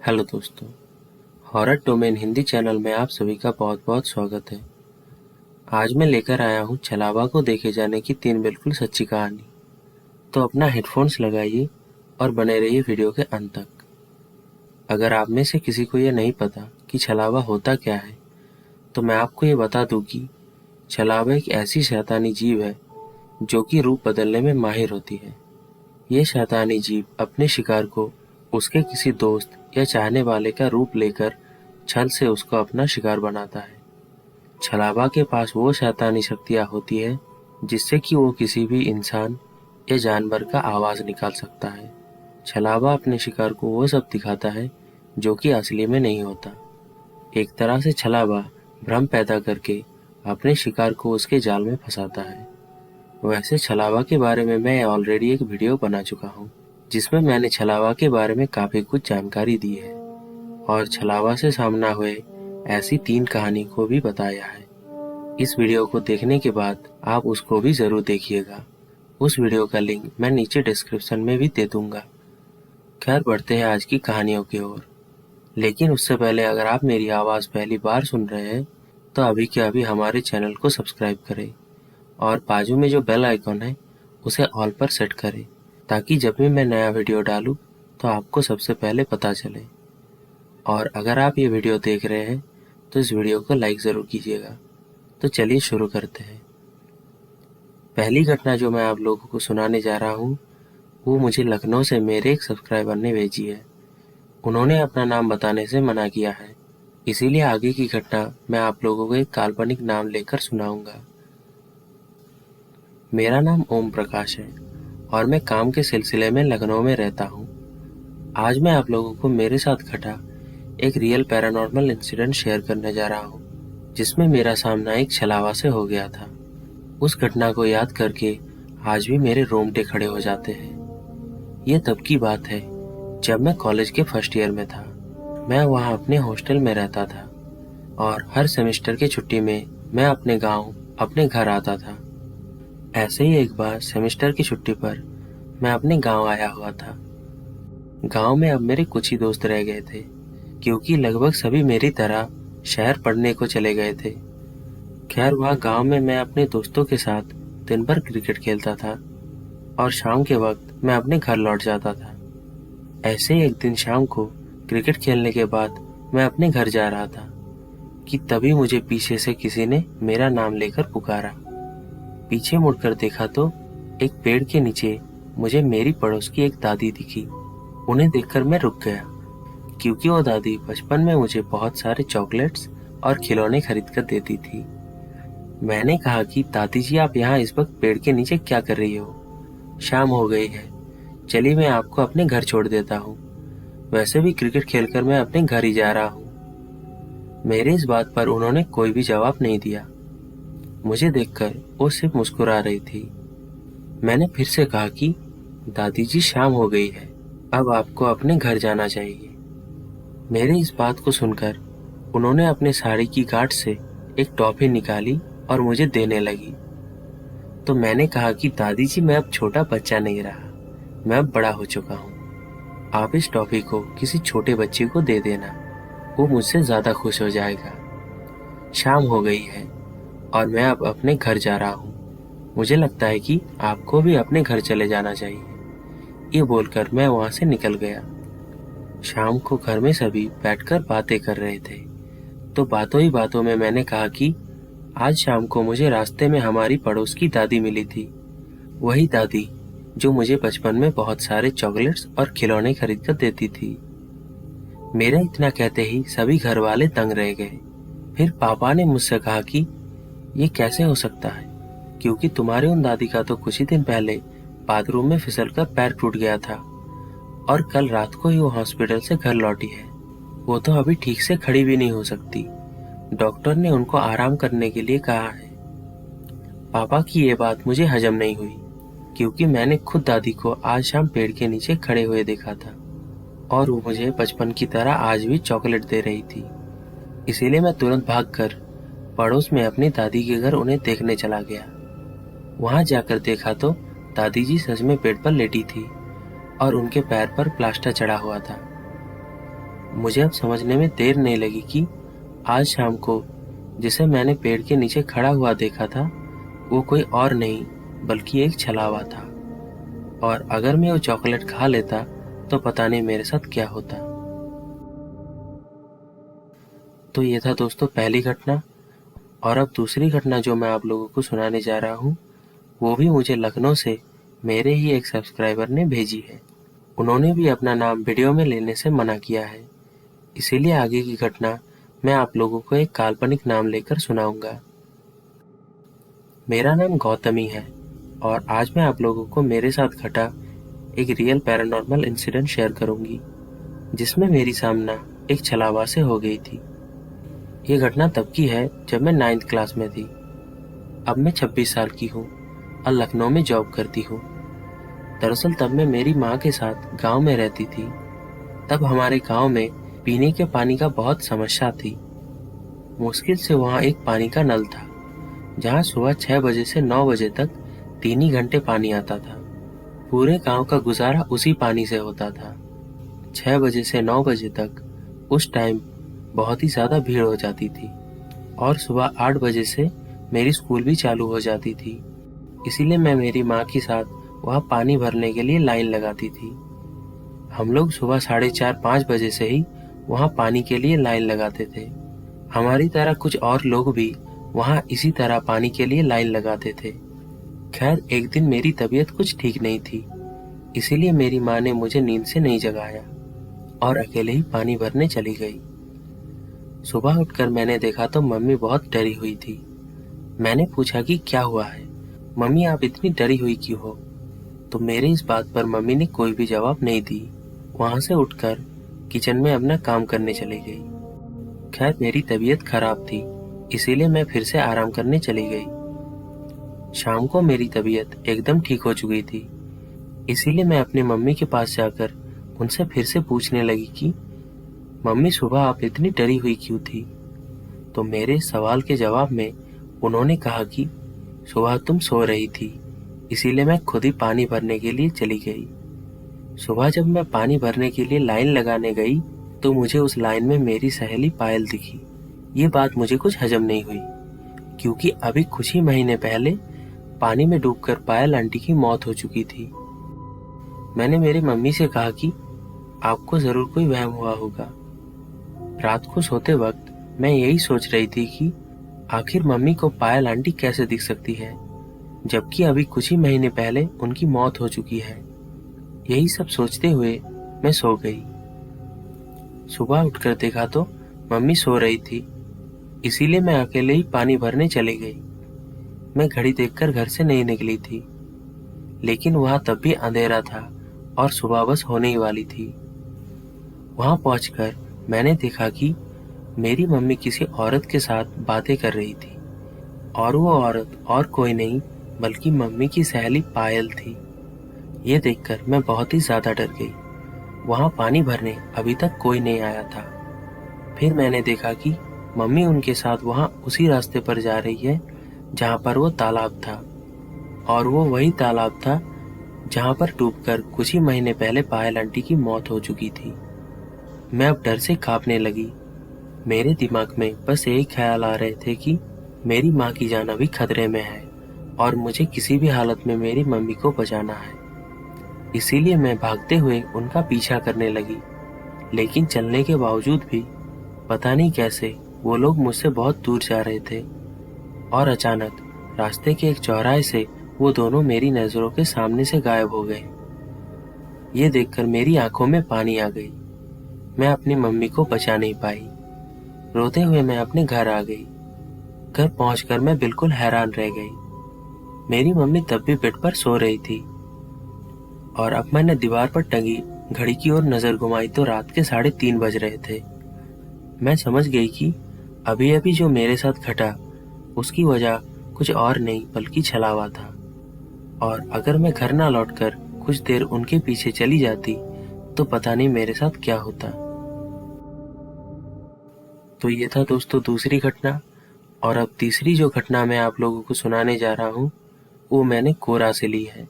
Hello दोस्तों, horror domain Hindi channel में आप सभी का बहुत बहुत स्वागत है। आज मैं लेकर आया हूँ छलावा को देखे जाने की 3 बिल्कुल सच्ची कहानी। तो अपना हेडफोन्स लगाइए और बने रहिए वीडियो के अंत तक। अगर आप में से किसी को ये नहीं पता कि छलावा होता क्या है, तो मैं आपको ये बता दूँ कि छलावा एक ऐसी शैतानी जीव है जो कि रूप बदलने में माहिर होती है। ये शैतानी जीव अपने शिकार को उसके किसी दोस्त या चाहने वाले का रूप लेकर छल से उसको अपना शिकार बनाता है। छलावा के पास वो शैतानी शक्तियाँ होती है जिससे कि वो किसी भी इंसान या जानवर का आवाज़ निकाल सकता है। छलावा अपने शिकार को वो सब दिखाता है जो कि असली में नहीं होता। एक तरह से छलावा भ्रम पैदा करके अपने शिकार को उसके जाल में फंसाता है। वैसे छलावा के बारे में मैं ऑलरेडी एक वीडियो बना चुका हूँ जिसमें मैंने छलावा के बारे में काफ़ी कुछ जानकारी दी है और छलावा से सामना हुए ऐसी 3 कहानी को भी बताया है। इस वीडियो को देखने के बाद आप उसको भी ज़रूर देखिएगा। उस वीडियो का लिंक मैं नीचे डिस्क्रिप्शन में भी दे दूंगा। खैर, बढ़ते हैं आज की कहानियों की ओर। लेकिन उससे पहले अगर आप मेरी आवाज़ पहली बार सुन रहे हैं तो अभी के अभी हमारे चैनल को सब्सक्राइब करें और बाजू में जो बेल आइकॉन है उसे ऑल पर सेट करें ताकि जब भी मैं नया वीडियो डालूं तो आपको सबसे पहले पता चले। और अगर आप ये वीडियो देख रहे हैं तो इस वीडियो को लाइक ज़रूर कीजिएगा। तो चलिए शुरू करते हैं। पहली घटना जो मैं आप लोगों को सुनाने जा रहा हूँ वो मुझे लखनऊ से मेरे एक सब्सक्राइबर ने भेजी है। उन्होंने अपना नाम बताने से मना किया है, इसीलिए आगे की घटना मैं आप लोगों को एक काल्पनिक नाम लेकर सुनाऊंगा। मेरा नाम ओम प्रकाश है और मैं काम के सिलसिले में लखनऊ में रहता हूँ। आज मैं आप लोगों को मेरे साथ घटा एक रियल पैरानॉर्मल इंसिडेंट शेयर करने जा रहा हूँ जिसमें मेरा सामना एक छलावा से हो गया था। उस घटना को याद करके आज भी मेरे रोंगटे खड़े हो जाते हैं। ये तब की बात है जब मैं कॉलेज के फर्स्ट ईयर में था। मैं वहाँ अपने हॉस्टल में रहता था और हर सेमेस्टर की छुट्टी में मैं अपने गाँव अपने घर आता था। ऐसे ही एक बार सेमेस्टर की छुट्टी पर मैं अपने गांव आया हुआ था। गांव में अब मेरे कुछ ही दोस्त रह गए थे क्योंकि लगभग सभी मेरी तरह शहर पढ़ने को चले गए थे। खैर, वहाँ गांव में मैं अपने दोस्तों के साथ दिन भर क्रिकेट खेलता था और शाम के वक्त मैं अपने घर लौट जाता था। ऐसे ही एक दिन शाम को क्रिकेट खेलने के बाद मैं अपने घर जा रहा था कि तभी मुझे पीछे से किसी ने मेरा नाम लेकर पुकारा। पीछे मुड़कर देखा तो एक पेड़ के नीचे मुझे मेरी पड़ोस की एक दादी दिखी। उन्हें देखकर मैं रुक गया क्योंकि वो दादी बचपन में मुझे बहुत सारे चॉकलेट्स और खिलौने खरीद कर देती थी। मैंने कहा कि दादी जी, आप यहाँ इस वक्त पेड़ के नीचे क्या कर रही हो? शाम हो गई है, चलिए मैं आपको अपने घर छोड़ देता हूँ। वैसे भी क्रिकेट खेलकर मैं अपने घर ही जा रहा हूँ। मेरे इस बात पर उन्होंने कोई भी जवाब नहीं दिया। मुझे देखकर वो सिर्फ मुस्कुरा रही थी। मैंने फिर से कहा कि दादी जी, शाम हो गई है, अब आपको अपने घर जाना चाहिए। मेरे इस बात को सुनकर उन्होंने अपने साड़ी की गांठ से एक टॉफी निकाली और मुझे देने लगी। तो मैंने कहा कि दादी जी, मैं अब छोटा बच्चा नहीं रहा, मैं अब बड़ा हो चुका हूँ। आप इस टॉफी को किसी छोटे बच्चे को दे देना, वो मुझसे ज़्यादा खुश हो जाएगा। शाम हो गई है और मैं अब अपने घर जा रहा हूँ। मुझे लगता है कि आपको भी अपने घर चले जाना चाहिए। ये बोलकर मैं वहाँ से निकल गया। शाम को घर में सभी बैठकर बातें कर रहे थे, तो बातों ही बातों में मैंने कहा कि आज शाम को मुझे रास्ते में हमारी पड़ोस की दादी मिली थी। वही दादी जो मुझे बचपन में बहुत सारे चॉकलेट्स और खिलौने खरीद कर देती थी। मेरा इतना कहते ही सभी घर वाले दंग रह गए। फिर पापा ने मुझसे कहा कि ये कैसे हो सकता है, क्योंकि तुम्हारे उन दादी का तो कुछ ही दिन पहले बाथरूम में फिसलकर पैर टूट गया था और कल रात को ही वो हॉस्पिटल से घर लौटी है। वो तो अभी ठीक से खड़ी भी नहीं हो सकती। डॉक्टर ने उनको आराम करने के लिए कहा है। पापा की ये बात मुझे हजम नहीं हुई क्योंकि मैंने खुद दादी को आज शाम पेड़ के नीचे खड़े हुए देखा था और वो मुझे बचपन की तरह आज भी चॉकलेट दे रही थी। इसीलिए मैं तुरंत भागकर पड़ोस में अपनी दादी के घर उन्हें देखने चला गया। वहां जाकर देखा तो दादी जी सच में बेड पर लेटी थी और उनके पैर पर प्लास्टर चढ़ा हुआ था। मुझे अब समझने में देर नहीं लगी कि आज शाम को जिसे मैंने पेड़ के नीचे खड़ा हुआ देखा था वो कोई और नहीं बल्कि एक छलावा था, और अगर मैं वो चॉकलेट खा लेता तो पता नहीं मेरे साथ क्या होता। तो ये था दोस्तों पहली घटना। और अब दूसरी घटना जो मैं आप लोगों को सुनाने जा रहा हूँ वो भी मुझे लखनऊ से मेरे ही एक सब्सक्राइबर ने भेजी है। उन्होंने भी अपना नाम वीडियो में लेने से मना किया है, इसीलिए आगे की घटना मैं आप लोगों को एक काल्पनिक नाम लेकर सुनाऊंगा। मेरा नाम गौतमी है और आज मैं आप लोगों को मेरे साथ घटा एक रियल पैरानॉर्मल इंसिडेंट शेयर करूंगी जिसमें मेरी सामना एक छलावा से हो गई थी। ये घटना तब की है जब मैं 9th क्लास में थी। अब मैं 26 साल की हूँ और लखनऊ में जॉब करती हूँ। दरअसल तब मैं मेरी माँ के साथ गांव में रहती थी। तब हमारे गांव में पीने के पानी का बहुत समस्या थी। मुश्किल से वहाँ एक पानी का नल था जहाँ सुबह 6 बजे से 9 बजे तक 3 ही घंटे पानी आता था। पूरे गांव का गुजारा उसी पानी से होता था। 6 बजे से 9 बजे तक उस टाइम बहुत ही ज़्यादा भीड़ हो जाती थी और सुबह 8 बजे से मेरी स्कूल भी चालू हो जाती थी। इसीलिए मैं मेरी माँ के साथ वहाँ पानी भरने के लिए लाइन लगाती थी। हम लोग सुबह 4:30-5 बजे से ही वहाँ पानी के लिए लाइन लगाते थे। हमारी तरह कुछ और लोग भी वहाँ इसी तरह पानी के लिए लाइन लगाते थे। खैर एक दिन मेरी तबीयत कुछ ठीक नहीं थी, इसीलिए मेरी माँ ने मुझे नींद से नहीं जगाया और अकेले ही पानी भरने चली गई। सुबह उठकर मैंने देखा तो मम्मी बहुत डरी हुई थी। मैंने पूछा कि क्या हुआ है मम्मी, आप इतनी डरी हुई क्यों हो? तो मेरे इस बात पर मम्मी ने कोई भी जवाब नहीं दी। वहां से उठकर किचन में अपना काम करने चली गई। खैर मेरी तबीयत खराब थी, इसीलिए मैं फिर से आराम करने चली गई। शाम को मेरी तबीयत एकदम ठीक हो चुकी थी, इसीलिए मैं अपनी मम्मी के पास जाकर उनसे फिर से पूछने लगी कि मम्मी सुबह आप इतनी डरी हुई क्यों थी? तो मेरे सवाल के जवाब में उन्होंने कहा कि सुबह तुम सो रही थी, इसीलिए मैं खुद ही पानी भरने के लिए चली गई। सुबह जब मैं पानी भरने के लिए लाइन लगाने गई तो मुझे उस लाइन में मेरी सहेली पायल दिखी। ये बात मुझे कुछ हजम नहीं हुई, क्योंकि अभी कुछ ही महीने पहले पानी में डूबकर पायल आंटी की मौत हो चुकी थी। मैंने मेरी मम्मी से कहा कि आपको जरूर कोई वहम हुआ होगा। रात को सोते वक्त मैं यही सोच रही थी कि आखिर मम्मी को पायल आंटी कैसे दिख सकती है, जबकि अभी कुछ ही महीने पहले उनकी मौत हो चुकी है। यही सब सोचते हुए मैं सो गई। सुबह उठकर देखा तो मम्मी सो रही थी, इसीलिए मैं अकेले ही पानी भरने चली गई। मैं घड़ी देखकर घर से नहीं निकली थी, लेकिन वहां तब भी अंधेरा था और सुबह बस होने ही वाली थी। वहां पहुंचकर मैंने देखा कि मेरी मम्मी किसी औरत के साथ बातें कर रही थी, और वो औरत और कोई नहीं बल्कि मम्मी की सहेली पायल थी। ये देखकर मैं बहुत ही ज्यादा डर गई। वहां पानी भरने अभी तक कोई नहीं आया था। फिर मैंने देखा कि मम्मी उनके साथ वहां उसी रास्ते पर जा रही है जहां पर वो तालाब था, और वो वही तालाब था जहां पर डूबकर कुछ ही महीने पहले पायल आंटी की मौत हो चुकी थी। मैं अब डर से कांपने लगी। मेरे दिमाग में बस यही ख्याल आ रहे थे कि मेरी माँ की जान अभी खतरे में है और मुझे किसी भी हालत में मेरी मम्मी को बचाना है। इसीलिए मैं भागते हुए उनका पीछा करने लगी, लेकिन चलने के बावजूद भी पता नहीं कैसे वो लोग मुझसे बहुत दूर जा रहे थे, और अचानक रास्ते के एक चौराहे से वो दोनों मेरी नजरों के सामने से गायब हो गए। ये देखकर मेरी आंखों में पानी आ गई। मैं अपनी मम्मी को बचा नहीं पाई। रोते हुए मैं अपने घर आ गई। घर पहुंचकर मैं बिल्कुल हैरान रह गई। मेरी मम्मी तब भी बेड पर सो रही थी, और अब मैंने दीवार पर टंगी घड़ी की ओर नजर घुमाई तो रात के 3:30 बज रहे थे। मैं समझ गई कि अभी अभी जो मेरे साथ घटा उसकी वजह कुछ और नहीं बल्कि छलावा था, और अगर मैं घर ना लौटकर कुछ देर उनके पीछे चली जाती तो पता नहीं मेरे साथ क्या होता। तो ये था दोस्तों दूसरी घटना। और अब तीसरी जो घटना मैं आप लोगों को सुनाने जा रहा हूँ वो मैंने कोरा से ली है।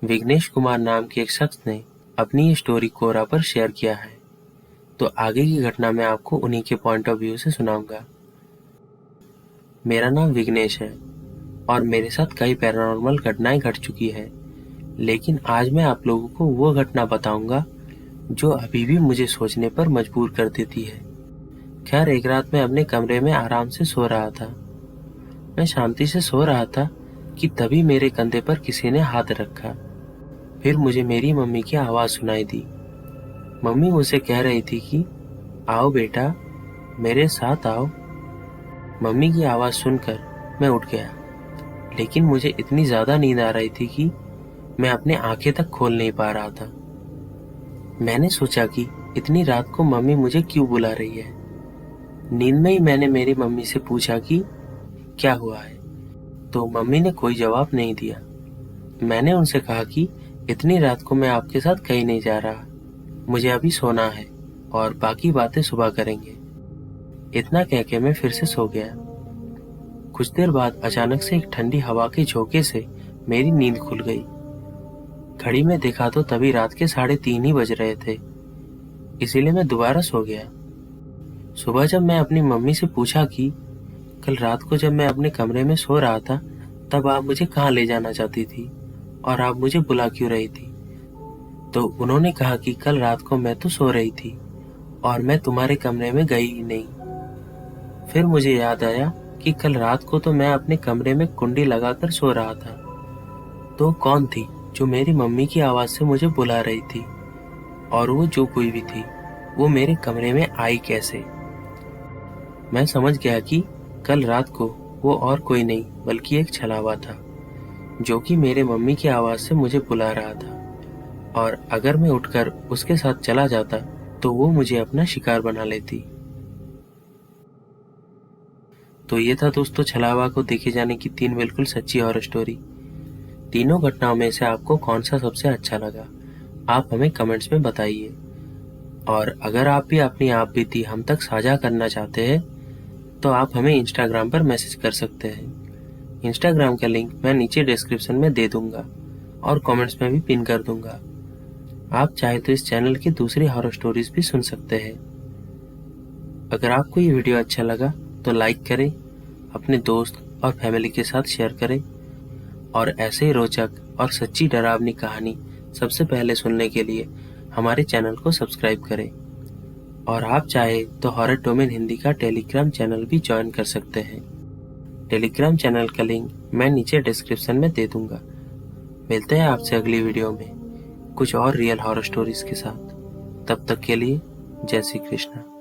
विघ्नेश कुमार नाम के एक शख्स ने अपनी ये स्टोरी कोरा पर शेयर किया है। तो आगे की घटना मैं आपको उन्हीं के पॉइंट ऑफ व्यू से सुनाऊंगा। मेरा नाम विघ्नेश है और मेरे साथ कई पैरानॉर्मल घटनाएं घट चुकी है, लेकिन आज मैं आप लोगों को वो घटना बताऊंगा जो अभी भी मुझे सोचने पर मजबूर कर देती है। खैर, एक रात मैं अपने कमरे में आराम से सो रहा था। मैं शांति से सो रहा था कि तभी मेरे कंधे पर किसी ने हाथ रखा। फिर मुझे मेरी मम्मी की आवाज सुनाई दी। मम्मी मुझसे कह रही थी कि आओ बेटा, मेरे साथ आओ। मम्मी की आवाज सुनकर मैं उठ गया, लेकिन मुझे इतनी ज्यादा नींद आ रही थी कि मैं अपने आंखें तक खोल नहीं पा रहा था। मैंने सोचा कि इतनी रात को मम्मी मुझे क्यों बुला रही है। नींद में ही मैंने मेरी मम्मी से पूछा कि क्या हुआ है, तो मम्मी ने कोई जवाब नहीं दिया। मैंने उनसे कहा कि इतनी रात को मैं आपके साथ कहीं नहीं जा रहा, मुझे अभी सोना है और बाकी बातें सुबह करेंगे। इतना कह के मैं फिर से सो गया। कुछ देर बाद अचानक से एक ठंडी हवा के झोंके से मेरी नींद खुल गई। घड़ी में देखा तो तभी रात के 3:30 ही बज रहे थे, इसीलिए मैं दोबारा सो गया। सुबह जब मैं अपनी मम्मी से पूछा कि कल रात को जब मैं अपने कमरे में सो रहा था तब आप मुझे कहाँ ले जाना चाहती थी और आप मुझे बुला क्यों रही थी, तो उन्होंने कहा कि कल रात को मैं तो सो रही थी और मैं तुम्हारे कमरे में गई ही नहीं। फिर मुझे याद आया कि कल रात को तो मैं अपने कमरे में कुंडी लगाकर सो रहा था, तो कौन थी जो मेरी मम्मी की आवाज से मुझे बुला रही थी, और वो जो कोई भी थी वो मेरे कमरे में आई कैसे। मैं समझ गया कि कल रात को वो और कोई नहीं बल्कि एक छलावा था, जो कि मेरे मम्मी की आवाज से मुझे बुला रहा था, और अगर मैं उठकर उसके साथ चला जाता तो वो मुझे अपना शिकार बना लेती। तो ये था दोस्तों छलावा को देखे जाने की 3 बिल्कुल सच्ची हॉरर स्टोरी। तीनों घटनाओं में से आपको कौन सा सबसे अच्छा लगा, आप हमें कमेंट्स में बताइए। और अगर आप भी अपनी आप बीती हम तक साझा करना चाहते हैं तो आप हमें इंस्टाग्राम पर मैसेज कर सकते हैं। इंस्टाग्राम का लिंक मैं नीचे डिस्क्रिप्शन में दे दूंगा और कमेंट्स में भी पिन कर दूंगा। आप चाहे तो इस चैनल की दूसरी हॉरर स्टोरीज भी सुन सकते हैं। अगर आपको ये वीडियो अच्छा लगा तो लाइक करें, अपने दोस्त और फैमिली के साथ शेयर करें, और ऐसे ही रोचक और सच्ची डरावनी कहानी सबसे पहले सुनने के लिए हमारे चैनल को सब्सक्राइब करें। और आप चाहे तो हॉरर डोमेन हिंदी का टेलीग्राम चैनल भी ज्वाइन कर सकते हैं। टेलीग्राम चैनल का लिंक मैं नीचे डिस्क्रिप्शन में दे दूंगा। मिलते हैं आपसे अगली वीडियो में कुछ और रियल हॉरर स्टोरीज के साथ। तब तक के लिए जय श्री कृष्णा।